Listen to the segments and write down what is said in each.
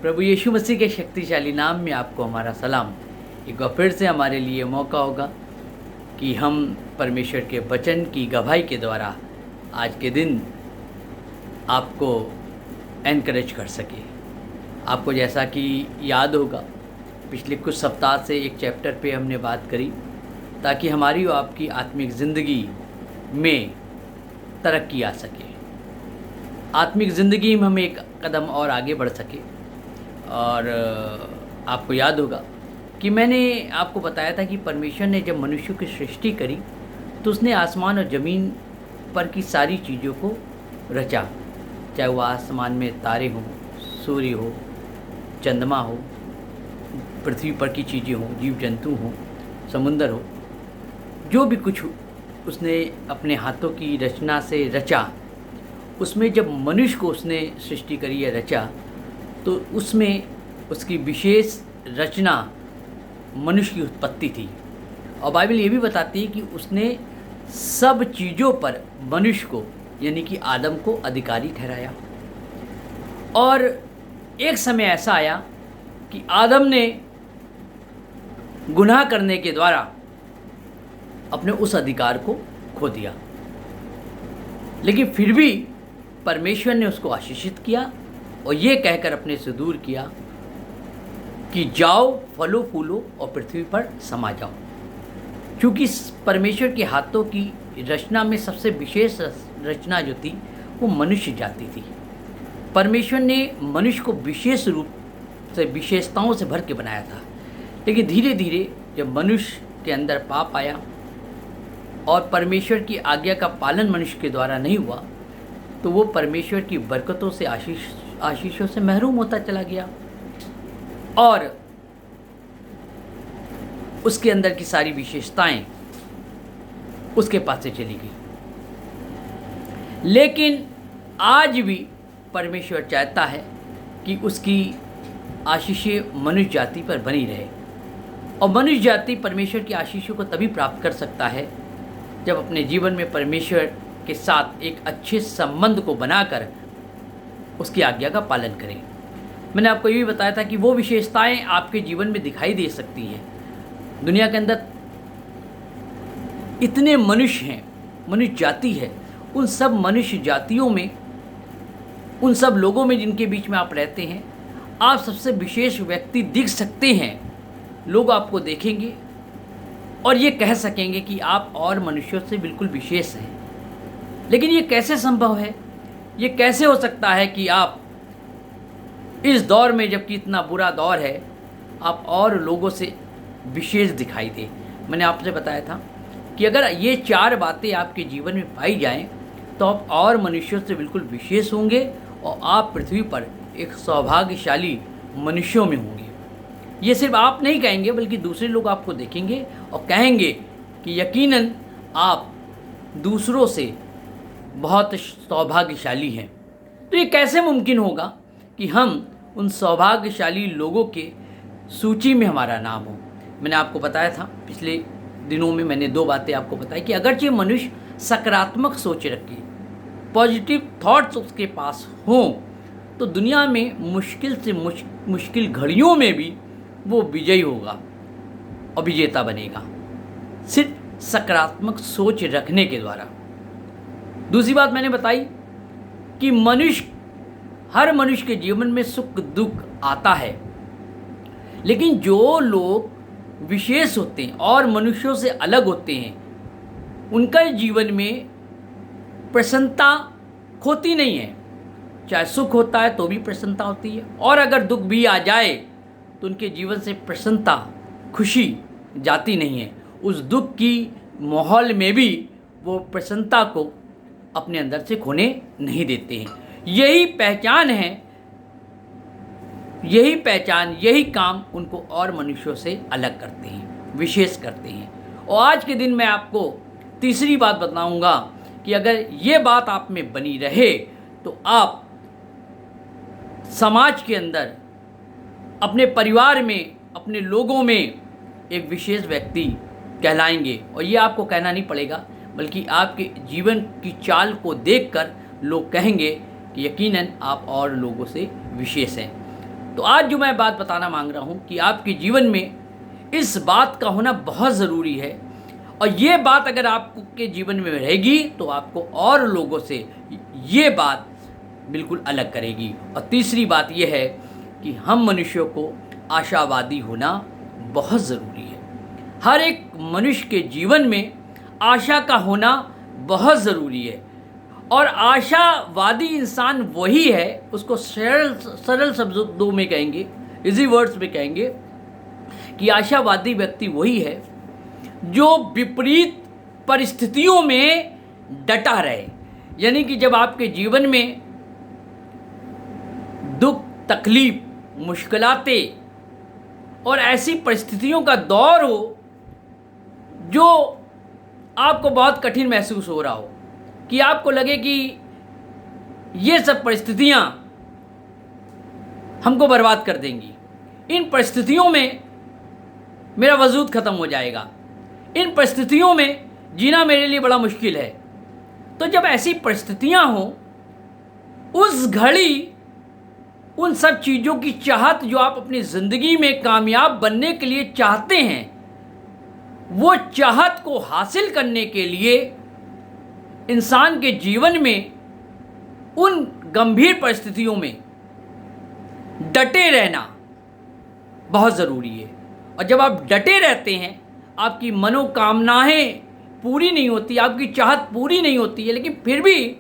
प्रभु यीशु मसीह के शक्तिशाली नाम में आपको हमारा सलाम। एक बार फिर से हमारे लिए मौका होगा कि हम परमेश्वर के वचन की गवाही के द्वारा आज के दिन आपको एनकरेज कर सके। आपको जैसा कि याद होगा, पिछले कुछ सप्ताह से एक चैप्टर पे हमने बात करी ताकि हमारी और आपकी आत्मिक ज़िंदगी में तरक्की आ सके, आत्मिक ज़िंदगी में हम एक कदम और आगे बढ़ सके। और आपको याद होगा कि मैंने आपको बताया था कि परमेश्वर ने जब मनुष्य की सृष्टि करी तो उसने आसमान और ज़मीन पर की सारी चीज़ों को रचा, चाहे वह आसमान में तारे हों, सूर्य हो, चंद्रमा हो, पृथ्वी पर की चीज़ें हों, जीव जंतु हों, समुंदर हो, जो भी कुछ उसने अपने हाथों की रचना से रचा। उसमें जब मनुष्य को उसने सृष्टि करी या रचा तो उसमें उसकी विशेष रचना मनुष्य की उत्पत्ति थी। और बाइबल ये भी बताती है कि उसने सब चीज़ों पर मनुष्य को यानी कि आदम को अधिकारी ठहराया। और एक समय ऐसा आया कि आदम ने गुनाह करने के द्वारा अपने उस अधिकार को खो दिया, लेकिन फिर भी परमेश्वर ने उसको आशीषित किया और ये कहकर अपने से दूर किया कि जाओ, फलो फूलो और पृथ्वी पर समा जाओ। क्योंकि परमेश्वर के हाथों की रचना में सबसे विशेष रचना जो थी वो मनुष्य जाति थी। परमेश्वर ने मनुष्य को विशेष रूप से विशेषताओं से भर के बनाया था, लेकिन धीरे धीरे जब मनुष्य के अंदर पाप आया और परमेश्वर की आज्ञा का पालन मनुष्य के द्वारा नहीं हुआ तो वो परमेश्वर की बरकतों से आशीषों से महरूम होता चला गया और उसके अंदर की सारी विशेषताएं उसके पास से चली गई। लेकिन आज भी परमेश्वर चाहता है कि उसकी आशीषें मनुष्य जाति पर बनी रहे। और मनुष्य जाति परमेश्वर की आशीषों को तभी प्राप्त कर सकता है जब अपने जीवन में परमेश्वर के साथ एक अच्छे संबंध को बनाकर उसकी आज्ञा का पालन करें। मैंने आपको ये भी बताया था कि वो विशेषताएं आपके जीवन में दिखाई दे सकती हैं। दुनिया के अंदर इतने मनुष्य हैं, मनुष्य जाति है, उन सब मनुष्य जातियों में, उन सब लोगों में जिनके बीच में आप रहते हैं, आप सबसे विशेष व्यक्ति दिख सकते हैं। लोग आपको देखेंगे और ये कह सकेंगे कि आप और मनुष्यों से बिल्कुल विशेष हैं। लेकिन ये कैसे संभव है? ये कैसे हो सकता है कि आप इस दौर में, जबकि इतना बुरा दौर है, आप और लोगों से विशेष दिखाई दे? मैंने आपसे बताया था कि अगर ये 4 बातें आपके जीवन में पाई जाएं तो आप और मनुष्यों से बिल्कुल विशेष होंगे और आप पृथ्वी पर एक सौभाग्यशाली मनुष्यों में होंगे। ये सिर्फ आप नहीं कहेंगे बल्कि दूसरे लोग आपको देखेंगे और कहेंगे कि यकीनन आप दूसरों से बहुत सौभाग्यशाली हैं। तो ये कैसे मुमकिन होगा कि हम उन सौभाग्यशाली लोगों के सूची में हमारा नाम हो? मैंने आपको बताया था, पिछले दिनों में मैंने 2 बातें आपको बताई कि अगरचे मनुष्य सकारात्मक सोच रखे, पॉजिटिव थॉट्स उसके पास हों, तो दुनिया में मुश्किल से मुश्किल घड़ियों में भी वो विजयी होगा और विजेता बनेगा, सिर्फ सकारात्मक सोच रखने के द्वारा। दूसरी बात मैंने बताई कि हर मनुष्य के जीवन में सुख दुख आता है, लेकिन जो लोग विशेष होते हैं और मनुष्यों से अलग होते हैं, उनका जीवन में प्रसन्नता खोती नहीं है। चाहे सुख होता है तो भी प्रसन्नता होती है, और अगर दुख भी आ जाए तो उनके जीवन से प्रसन्नता, खुशी जाती नहीं है। उस दुख की माहौल में भी वो प्रसन्नता को अपने अंदर से खोने नहीं देते हैं। यही पहचान है, यही काम उनको और मनुष्यों से अलग करते हैं, विशेष करते हैं। और आज के दिन मैं आपको तीसरी बात बताऊंगा कि अगर ये बात आप में बनी रहे तो आप समाज के अंदर, अपने परिवार में, अपने लोगों में एक विशेष व्यक्ति कहलाएंगे। और ये आपको कहना नहीं पड़ेगा, बल्कि आपके जीवन की चाल को देखकर लोग कहेंगे कि यकीनन आप और लोगों से विशेष हैं। तो आज जो मैं बात बताना मांग रहा हूँ कि आपके जीवन में इस बात का होना बहुत ज़रूरी है, और ये बात अगर आपके जीवन में रहेगी तो आपको और लोगों से ये बात बिल्कुल अलग करेगी। और तीसरी बात यह है कि हम मनुष्यों को आशावादी होना बहुत ज़रूरी है। हर एक मनुष्य के जीवन में आशा का होना बहुत ज़रूरी है, और आशावादी इंसान वही है, उसको सरल शब्दों में कहेंगे, इजी वर्ड्स में कहेंगे कि आशावादी व्यक्ति वही है जो विपरीत परिस्थितियों में डटा रहे। यानी कि जब आपके जीवन में दुख, तकलीफ, मुश्किलातें और ऐसी परिस्थितियों का दौर हो जो आपको बहुत कठिन महसूस हो रहा हो, कि आपको लगे कि ये सब परिस्थितियां हमको बर्बाद कर देंगी, इन परिस्थितियों में मेरा वजूद ख़त्म हो जाएगा, इन परिस्थितियों में जीना मेरे लिए बड़ा मुश्किल है। तो जब ऐसी परिस्थितियां हों, उस घड़ी उन सब चीज़ों की चाहत जो आप अपनी ज़िंदगी में कामयाब बनने के लिए चाहते हैं, वो चाहत को हासिल करने के लिए इंसान के जीवन में उन गंभीर परिस्थितियों में डटे रहना बहुत ज़रूरी है। और जब आप डटे रहते हैं, आपकी मनोकामनाएं पूरी नहीं होती, आपकी चाहत पूरी नहीं होती है, लेकिन फिर भी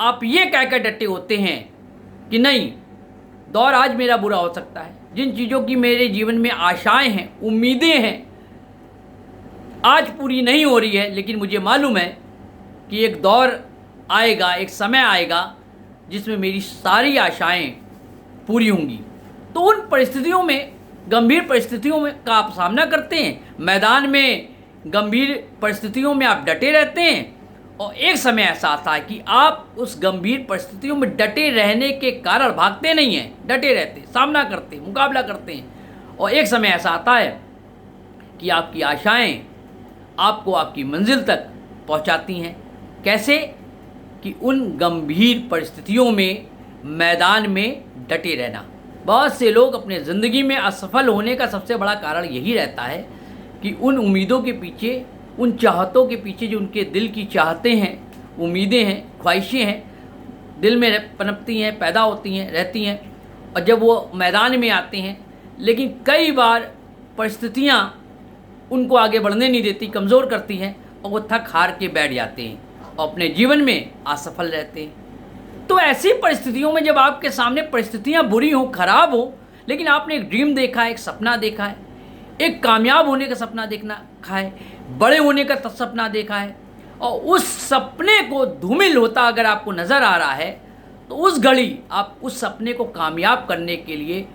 आप ये कहकर डटे होते हैं कि नहीं, दौर आज मेरा बुरा हो सकता है, जिन चीज़ों की मेरे जीवन में आशाएं हैं, उम्मीदें हैं, आज पूरी नहीं हो रही है, लेकिन मुझे मालूम है कि एक दौर आएगा, एक समय आएगा जिसमें मेरी सारी आशाएं पूरी होंगी। तो उन परिस्थितियों में, गंभीर परिस्थितियों में का आप सामना करते हैं, मैदान में गंभीर परिस्थितियों में आप डटे रहते हैं, और एक समय ऐसा आता है कि आप उस गंभीर परिस्थितियों में डटे रहने के कारण भागते नहीं हैं, डटे रहते हैं, सामना करते हैं, मुकाबला करते हैं, और एक समय ऐसा आता है कि आपकी आशाएं आपको आपकी मंजिल तक पहुंचाती हैं। कैसे? कि उन गंभीर परिस्थितियों में, मैदान में डटे रहना। बहुत से लोग अपने ज़िंदगी में असफल होने का सबसे बड़ा कारण यही रहता है कि उन उम्मीदों के पीछे, उन चाहतों के पीछे, जो उनके दिल की चाहतें हैं, उम्मीदें हैं, ख्वाहिशें हैं, दिल में पनपती हैं, पैदा होती हैं, रहती हैं, और जब वो मैदान में आते हैं, लेकिन कई बार परिस्थितियाँ उनको आगे बढ़ने नहीं देती, कमज़ोर करती हैं, और वो थक हार के बैठ जाते हैं और अपने जीवन में असफल रहते हैं। तो ऐसी परिस्थितियों में जब आपके सामने परिस्थितियाँ बुरी हों, खराब हों, लेकिन आपने एक ड्रीम देखा है, एक सपना देखा है, एक कामयाब होने का सपना देखा है, बड़े होने का सपना देखा है, और उस सपने को धूमिल होता अगर आपको नज़र आ रहा है, तो उस घड़ी आप उस सपने को कामयाब करने के लिए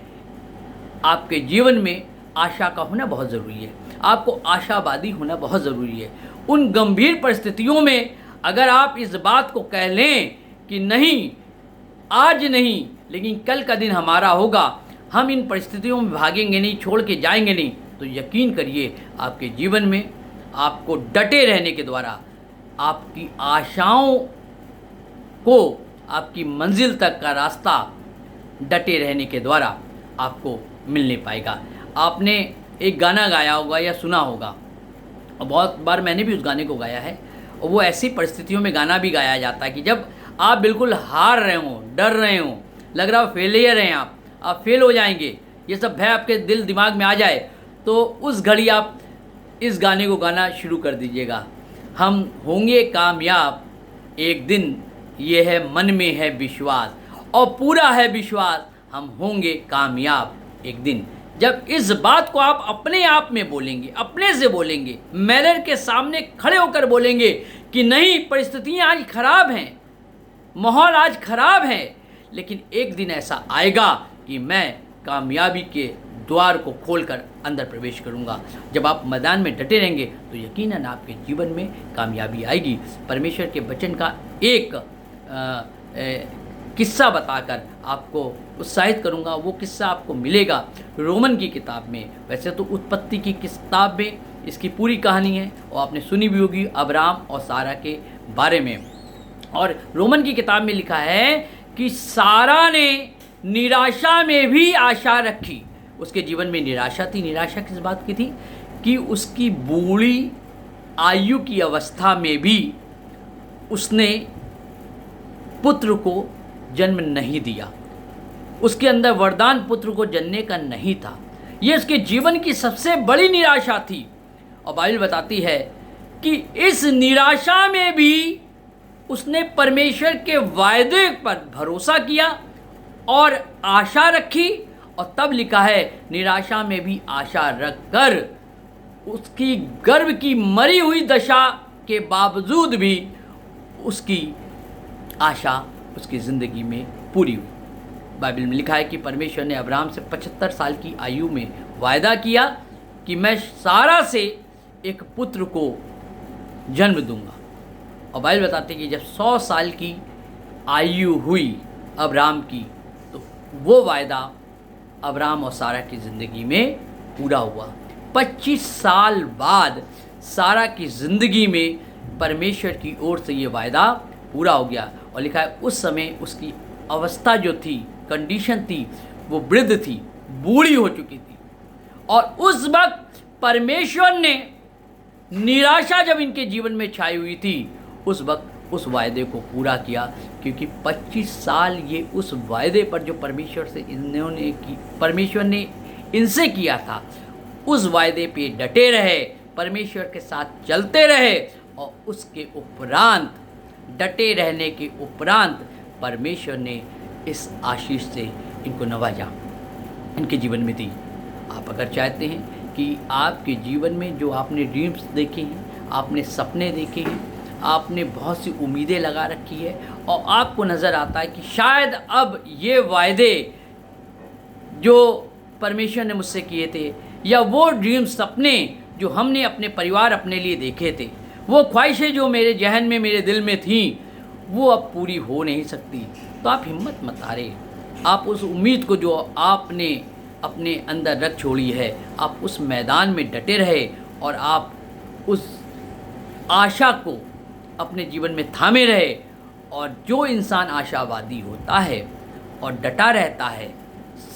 आपके जीवन में आशा का होना बहुत ज़रूरी है। आपको आशावादी होना बहुत ज़रूरी है। उन गंभीर परिस्थितियों में अगर आप इस बात को कह लें कि नहीं, आज नहीं, लेकिन कल का दिन हमारा होगा, हम इन परिस्थितियों में भागेंगे नहीं, छोड़ के जाएंगे नहीं, तो यकीन करिए आपके जीवन में आपको डटे रहने के द्वारा आपकी आशाओं को, आपकी मंजिल तक का रास्ता डटे रहने के द्वारा आपको मिल नहीं पाएगा। आपने एक गाना गाया होगा या सुना होगा, और बहुत बार मैंने भी उस गाने को गाया है, और वो ऐसी परिस्थितियों में गाना भी गाया जाता है कि जब आप बिल्कुल हार रहे हों, डर रहे हों, लग रहा हो फेलियर हैं, आप फेल हो जाएंगे, ये सब भय आपके दिल दिमाग में आ जाए, तो उस घड़ी आप इस गाने को गाना शुरू कर दीजिएगा। हम होंगे कामयाब एक दिन, ये है मन में है विश्वास, और पूरा है विश्वास, हम होंगे कामयाब एक दिन। जब इस बात को आप अपने आप में बोलेंगे, अपने से बोलेंगे, मिरर के सामने खड़े होकर बोलेंगे कि नहीं, परिस्थितियाँ आज खराब हैं, माहौल आज खराब है, लेकिन एक दिन ऐसा आएगा कि मैं कामयाबी के द्वार को खोलकर अंदर प्रवेश करूंगा। जब आप मैदान में डटे रहेंगे तो यकीनन आपके जीवन में कामयाबी आएगी। परमेश्वर के वचन का एक किस्सा बताकर आपको उत्साहित करूंगा। वो किस्सा आपको मिलेगा रोमन की किताब में। वैसे तो उत्पत्ति की किताब में इसकी पूरी कहानी है और आपने सुनी भी होगी अब्राम और सारा के बारे में। और रोमन की किताब में लिखा है कि सारा ने निराशा में भी आशा रखी। उसके जीवन में निराशा थी। निराशा किस बात की थी? कि उसकी बूढ़ी आयु की अवस्था में भी उसने पुत्र को जन्म नहीं दिया। उसके अंदर वरदान पुत्र को जन्मने का नहीं था। ये उसके जीवन की सबसे बड़ी निराशा थी। और बाइबल बताती है कि इस निराशा में भी उसने परमेश्वर के वायदे पर भरोसा किया और आशा रखी। और तब लिखा है, निराशा में भी आशा रखकर उसकी गर्भ की मरी हुई दशा के बावजूद भी उसकी आशा उसकी ज़िंदगी में पूरी हुई। बाइबल में लिखा है कि परमेश्वर ने अब्राहम से 75 साल की आयु में वायदा किया कि मैं सारा से एक पुत्र को जन्म दूंगा। और बाइबल बताते हैं कि जब 100 साल की आयु हुई अब्राहम की, तो वो वायदा अब्राहम और सारा की ज़िंदगी में पूरा हुआ। 25 साल बाद सारा की ज़िंदगी में परमेश्वर की ओर से ये वायदा पूरा हो गया। और लिखा है उस समय उसकी अवस्था जो थी, कंडीशन थी, वो वृद्ध थी, बूढ़ी हो चुकी थी। और उस वक्त परमेश्वर ने निराशा जब इनके जीवन में छाई हुई थी, उस वक्त उस वायदे को पूरा किया। क्योंकि 25 साल ये उस वायदे पर जो परमेश्वर ने इनसे किया था, उस वायदे पे डटे रहे, परमेश्वर के साथ चलते रहे। और उसके उपरांत, डटे रहने के उपरांत, परमेश्वर ने इस आशीष से इनको नवाजा, इनके जीवन में दी। आप अगर चाहते हैं कि आपके जीवन में जो आपने ड्रीम्स देखे हैं, आपने सपने देखे हैं, आपने बहुत सी उम्मीदें लगा रखी है और आपको नज़र आता है कि शायद अब ये वायदे जो परमेश्वर ने मुझसे किए थे, या वो ड्रीम सपने जो हमने अपने परिवार अपने लिए देखे थे, वो ख्वाहिशें जो मेरे जहन में, मेरे दिल में थीं, वो अब पूरी हो नहीं सकती, तो आप हिम्मत मत हारें। आप उस उम्मीद को जो आपने अपने अंदर रख छोड़ी है, आप उस मैदान में डटे रहे और आप उस आशा को अपने जीवन में थामे रहे। और जो इंसान आशावादी होता है और डटा रहता है,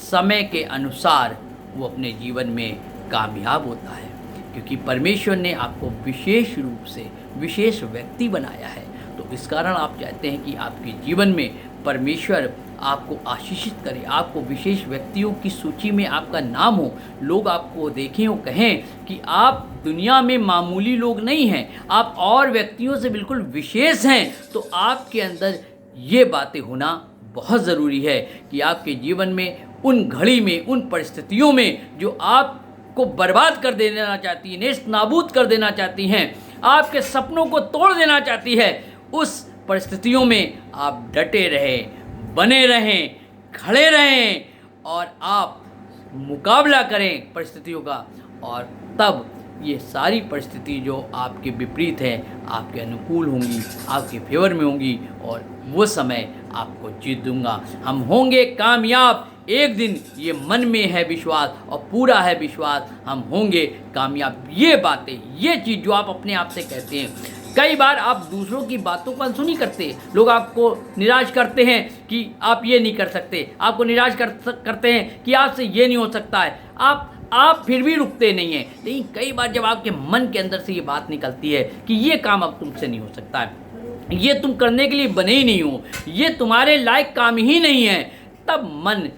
समय के अनुसार वो अपने जीवन में कामयाब होता है। क्योंकि परमेश्वर ने आपको विशेष रूप से विशेष व्यक्ति बनाया है। तो इस कारण आप चाहते हैं कि आपके जीवन में परमेश्वर आपको आशीषित करे, आपको विशेष व्यक्तियों की सूची में आपका नाम हो, लोग आपको देखें और कहें कि आप दुनिया में मामूली लोग नहीं हैं, आप और व्यक्तियों से बिल्कुल विशेष हैं। तो आपके अंदर ये बातें होना बहुत ज़रूरी है कि आपके जीवन में, उन घड़ी में, उन परिस्थितियों में जो आपको बर्बाद कर देना चाहती हैं, नेस्त नाबूद कर देना चाहती हैं, आपके सपनों को तोड़ देना चाहती है, उस परिस्थितियों में आप डटे रहें, बने रहें, खड़े रहें और आप मुकाबला करें परिस्थितियों का। और तब ये सारी परिस्थिति जो आपके विपरीत हैं, आपके अनुकूल होंगी, आपके फेवर में होंगी और वो समय आपको जीत दूंगा। हम होंगे कामयाब एक दिन, ये मन में है विश्वास और पूरा है विश्वास, हम होंगे कामयाब। ये बातें, ये चीज़ जो आप अपने आप से कहते हैं, कई बार आप दूसरों की बातों को अनसुनी करते, लोग आपको निराश करते हैं कि आप ये नहीं कर सकते, आपको निराश करते हैं कि आपसे ये नहीं हो सकता है, आप फिर भी रुकते नहीं हैं। लेकिन कई बार जब आपके मन के अंदर से ये बात निकलती है कि ये काम अब तुमसे नहीं हो सकता है, ये तुम करने के लिए बने ही नहीं हो, ये तुम्हारे लायक काम ही नहीं है, तब मन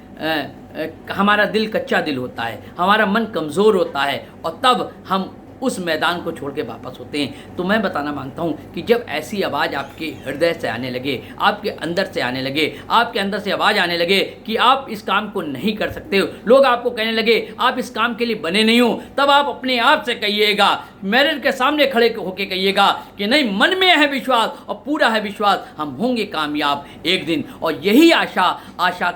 हमारा दिल कच्चा दिल होता है, हमारा मन कमज़ोर होता है और तब हम उस मैदान को छोड़ के वापस होते हैं। तो मैं बताना मांगता हूँ कि जब ऐसी आवाज़ आपके हृदय से आने लगे, आपके अंदर से आने लगे, आपके अंदर से आवाज़ आने लगे कि आप इस काम को नहीं कर सकते हो, लोग आपको कहने लगे आप इस काम के लिए बने नहीं हो, तब आप अपने आप से कहिएगा, मिरर के सामने खड़े होकर कहिएगा कि नहीं, मन में है विश्वास और पूरा है विश्वास, हम होंगे कामयाब एक दिन। और यही आशा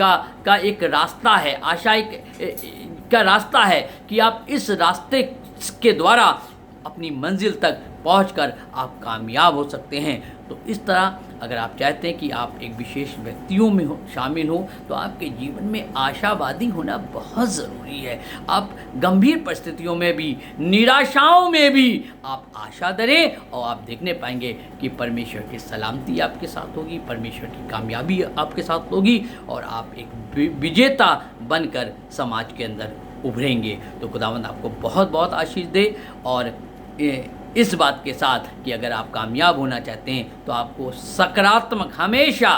का एक रास्ता है, आशा का रास्ता है कि आप इस रास्ते के द्वारा अपनी मंजिल तक पहुंचकर आप कामयाब हो सकते हैं। तो इस तरह अगर आप चाहते हैं कि आप एक विशेष व्यक्तियों में शामिल हो तो आपके जीवन में आशावादी होना बहुत ज़रूरी है। आप गंभीर परिस्थितियों में भी, निराशाओं में भी आप आशा धरें और आप देखने पाएंगे कि परमेश्वर की सलामती आपके साथ होगी, परमेश्वर की कामयाबी आपके साथ होगी और आप एक विजेता बनकर समाज के अंदर उभरेंगे। तो खुदावंद आपको बहुत बहुत आशीष दे। और इस बात के साथ कि अगर आप कामयाब होना चाहते हैं तो आपको सकारात्मक, हमेशा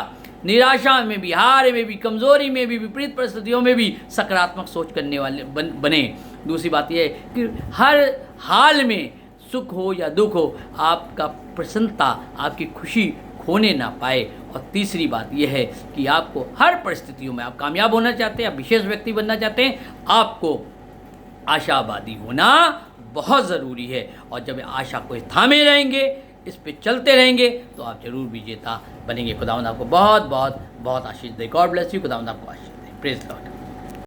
निराशा में भी, हार में भी, कमज़ोरी में भी, विपरीत परिस्थितियों में भी सकारात्मक सोच करने वाले बने। दूसरी बात यह है कि हर हाल में, सुख हो या दुख हो, आपका प्रसन्नता, आपकी खुशी खोने ना पाए। और तीसरी बात यह है कि आपको हर परिस्थितियों में, आप कामयाब होना चाहते हैं, आप विशेष व्यक्ति बनना चाहते हैं, आपको आशावादी होना बहुत ज़रूरी है। और जब आशा को थामे रहेंगे, इस पे चलते रहेंगे, तो आप जरूर विजेता बनेंगे। खुदावंद आपको बहुत बहुत बहुत आशीष दे। God bless you. खुदावंद आपको आशीष दे। Praise God.